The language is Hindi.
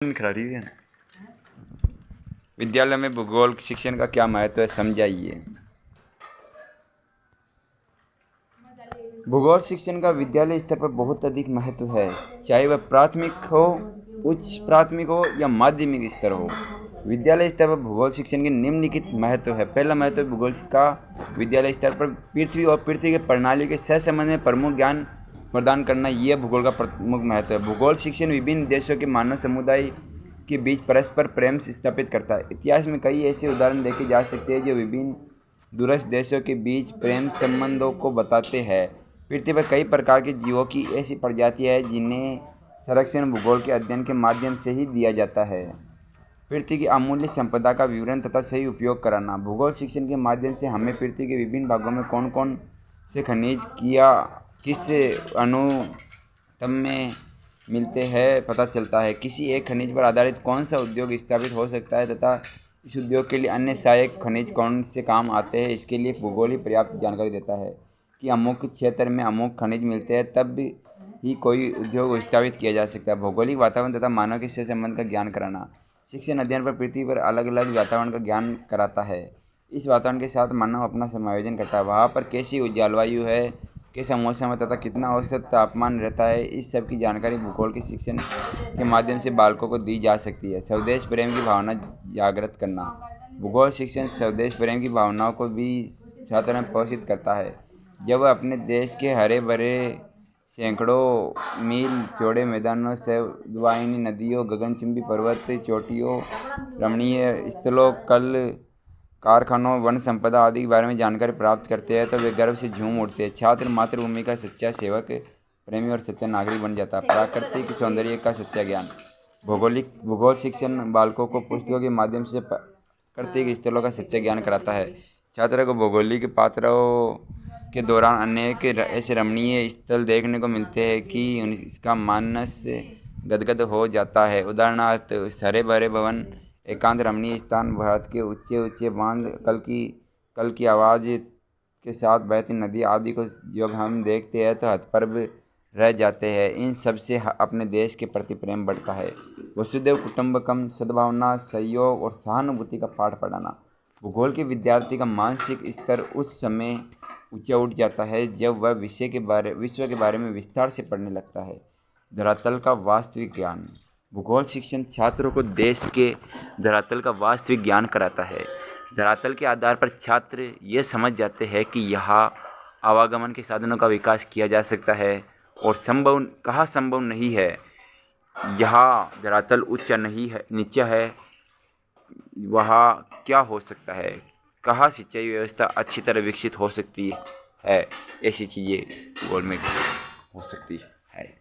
खिलाड़ी है। विद्यालय में भूगोल शिक्षण का क्या महत्व है, समझाइए। भूगोल शिक्षण का विद्यालय स्तर पर बहुत अधिक महत्व है, चाहे वह प्राथमिक हो, उच्च प्राथमिक हो या माध्यमिक स्तर हो। विद्यालय स्तर पर भूगोल शिक्षण के निम्नलिखित महत्व है। पहला महत्व भूगोल का विद्यालय स्तर पर पृथ्वी और पृथ्वी के प्रणाली के सहसंबंध में प्रमुख ज्ञान प्रदान करना, यह भूगोल का प्रमुख महत्व है। भूगोल शिक्षण विभिन्न देशों के मानव समुदाय के बीच परस्पर प्रेम स्थापित करता है। इतिहास में कई ऐसे उदाहरण देखे जा सकते हैं जो विभिन्न दूरस्थ देशों के बीच प्रेम संबंधों को बताते हैं। पृथ्वी पर कई प्रकार के जीवों की ऐसी प्रजातियां हैं जिन्हें संरक्षण भूगोल के अध्ययन के माध्यम से ही दिया जाता है। पृथ्वी की अमूल्य संपदा का विवरण तथा सही उपयोग कराना। भूगोल शिक्षण के माध्यम से हमें पृथ्वी के विभिन्न भागों में कौन कौन से खनिज किस अनुतम में मिलते हैं पता चलता है। किसी एक खनिज पर आधारित कौन सा उद्योग स्थापित हो सकता है तथा इस उद्योग के लिए अन्य सहायक खनिज कौन से काम आते हैं, इसके लिए भूगोल ही पर्याप्त जानकारी देता है कि अमुक क्षेत्र में अमुक खनिज मिलते हैं, तब ही कोई उद्योग स्थापित किया जा सकता है। भौगोलिक वातावरण तथा मानव के संबंध का ज्ञान कराना। शिक्षण अध्ययन पर पृथ्वी पर अलग अलग वातावरण का ज्ञान कराता है। इस वातावरण के साथ मानव अपना समायोजन करता है। वहाँ पर कैसी जलवायु है, कैसा मौसम है तथा कितना औसत तापमान रहता है, इस सब की जानकारी भूगोल के शिक्षण के माध्यम से बालकों को दी जा सकती है। स्वदेश प्रेम की भावना जागृत करना। भूगोल शिक्षण स्वदेश प्रेम की भावनाओं को भी छात्र में पोषित करता है। जब वह अपने देश के हरे भरे सैकड़ों मील चौड़े मैदानों, सवाहिनी नदियों, गगनचुंबी पर्वत चोटियों, रमणीय स्थलों, कल कारखानों, वन संपदा आदि के बारे में जानकारी प्राप्त करते हैं तो वे गर्व से झूम उठते हैं। छात्र मातृभूमि का सच्चा सेवक, प्रेमी और सच्चा नागरिक बन जाता है। प्राकृतिक सौंदर्य का सच्चा ज्ञान। भूगोल शिक्षण बालकों को पुस्तकों के माध्यम से प्राकृतिक स्थलों का सच्चा ज्ञान कराता है। छात्रों को भौगोलिक यात्राओं के दौरान अनेक ऐसे रमणीय स्थल देखने को मिलते हैं कि इसका मानस गदगद हो जाता है। उदाहरणार्थ हरे भरे भवन, एकांत रमणीय स्थान, भारत के ऊंचे ऊंचे बांध, कल की आवाज़ के साथ बहती नदी आदि को जब हम देखते हैं तो हतप्रभ रह जाते हैं। इन सब से अपने देश के प्रति प्रेम बढ़ता है। वसुधैव कुटुंबकम, सद्भावना, सहयोग और सहानुभूति का पाठ पढ़ाना। भूगोल के विद्यार्थी का मानसिक स्तर उस समय ऊंचा उठ जाता है जब वह विश्व के बारे में विस्तार से पढ़ने लगता है। धरातल का वास्तविक ज्ञान। भूगोल शिक्षण छात्रों को देश के धरातल का वास्तविक ज्ञान कराता है। धरातल के आधार पर छात्र ये समझ जाते हैं कि यहाँ आवागमन के साधनों का विकास किया जा सकता है और कहाँ संभव नहीं है। यहाँ धरातल ऊंचा नहीं है, नीचा है, वहाँ क्या हो सकता है, कहाँ सिंचाई व्यवस्था अच्छी तरह विकसित हो सकती है। ऐसी चीज़ें भूगोल में हो सकती है।